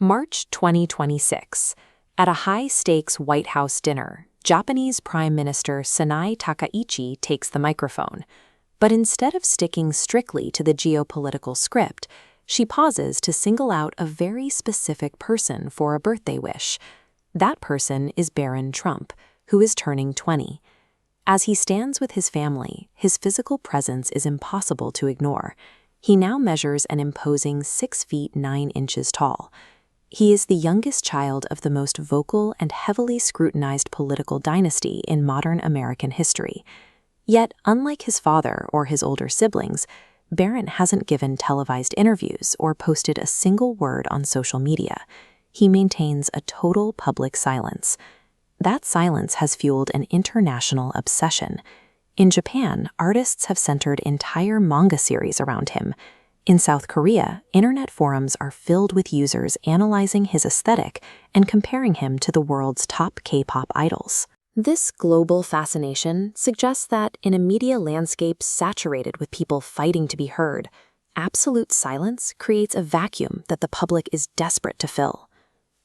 March 2026. At a high-stakes White House dinner, Japanese Prime Minister Sanae Takaichi takes the microphone. But instead of sticking strictly to the geopolitical script, she pauses to single out a very specific person for a birthday wish. That person is Barron Trump, who is turning 20. As he stands with his family, his physical presence is impossible to ignore. He now measures an imposing 6 feet 9 inches tall. He is the youngest child of the most vocal and heavily scrutinized political dynasty in modern American history. Yet, unlike his father or his older siblings, Barron hasn't given televised interviews or posted a single word on social media. He maintains a total public silence. That silence has fueled an international obsession. In Japan, artists have centered entire manga series around him. In South Korea, internet forums are filled with users analyzing his aesthetic and comparing him to the world's top K-pop idols. This global fascination suggests that in a media landscape saturated with people fighting to be heard, absolute silence creates a vacuum that the public is desperate to fill.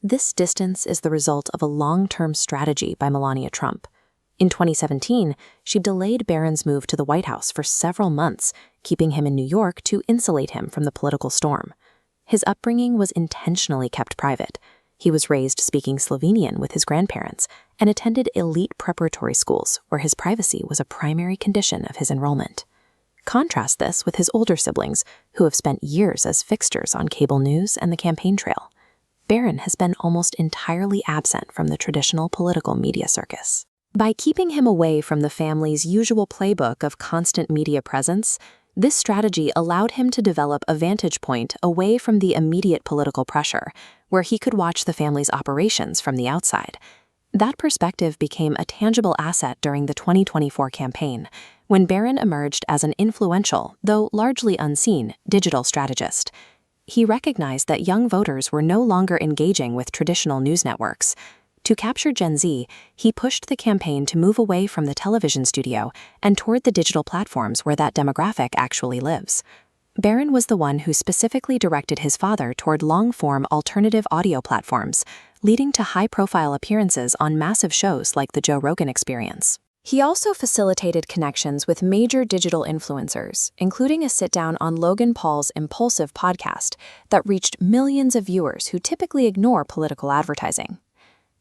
This distance is the result of a long-term strategy by Melania Trump. In 2017, she delayed Barron's move to the White House for several months, keeping him in New York to insulate him from the political storm. His upbringing was intentionally kept private. He was raised speaking Slovenian with his grandparents and attended elite preparatory schools where his privacy was a primary condition of his enrollment. Contrast this with his older siblings, who have spent years as fixtures on cable news and the campaign trail. Barron has been almost entirely absent from the traditional political media circus. By keeping him away from the family's usual playbook of constant media presence, this strategy allowed him to develop a vantage point away from the immediate political pressure, where he could watch the family's operations from the outside. That perspective became a tangible asset during the 2024 campaign, when Barron emerged as an influential, though largely unseen, digital strategist. He recognized that young voters were no longer engaging with traditional news networks. To capture Gen Z, he pushed the campaign to move away from the television studio and toward the digital platforms where that demographic actually lives. Barron was the one who specifically directed his father toward long-form alternative audio platforms, leading to high-profile appearances on massive shows like The Joe Rogan Experience. He also facilitated connections with major digital influencers, including a sit-down on Logan Paul's Impulsive podcast that reached millions of viewers who typically ignore political advertising.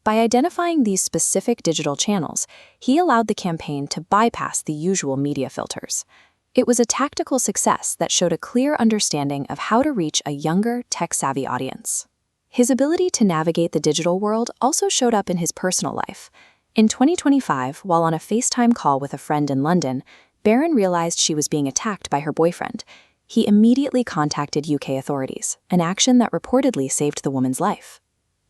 By identifying these specific digital channels, he allowed the campaign to bypass the usual media filters. It was a tactical success that showed a clear understanding of how to reach a younger, tech-savvy audience. His ability to navigate the digital world also showed up in his personal life. In 2025, while on a FaceTime call with a friend in London, Barron realized she was being attacked by her boyfriend. He immediately contacted UK authorities, an action that reportedly saved the woman's life.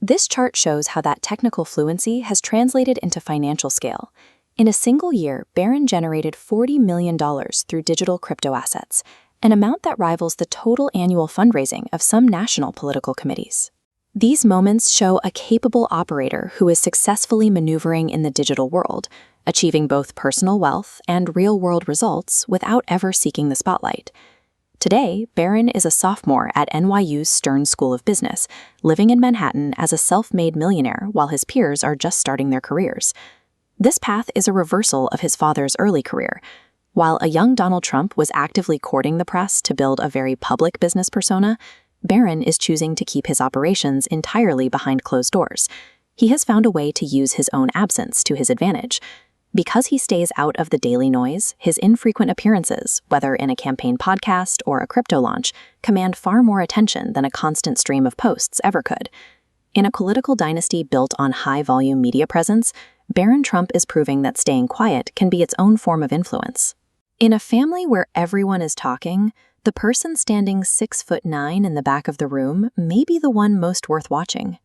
This chart shows how that technical fluency has translated into financial scale. In a single year, Barron generated $40 million through digital crypto assets, an amount that rivals the total annual fundraising of some national political committees. These moments show a capable operator who is successfully maneuvering in the digital world, achieving both personal wealth and real-world results without ever seeking the spotlight. Today, Barron is a sophomore at NYU's Stern School of Business, living in Manhattan as a self-made millionaire while his peers are just starting their careers. This path is a reversal of his father's early career. While a young Donald Trump was actively courting the press to build a very public business persona, Barron is choosing to keep his operations entirely behind closed doors. He has found a way to use his own absence to his advantage. Because he stays out of the daily noise, his infrequent appearances, whether in a campaign podcast or a crypto launch, command far more attention than a constant stream of posts ever could. In a political dynasty built on high-volume media presence, Barron Trump is proving that staying quiet can be its own form of influence. In a family where everyone is talking, the person standing 6'9" in the back of the room may be the one most worth watching.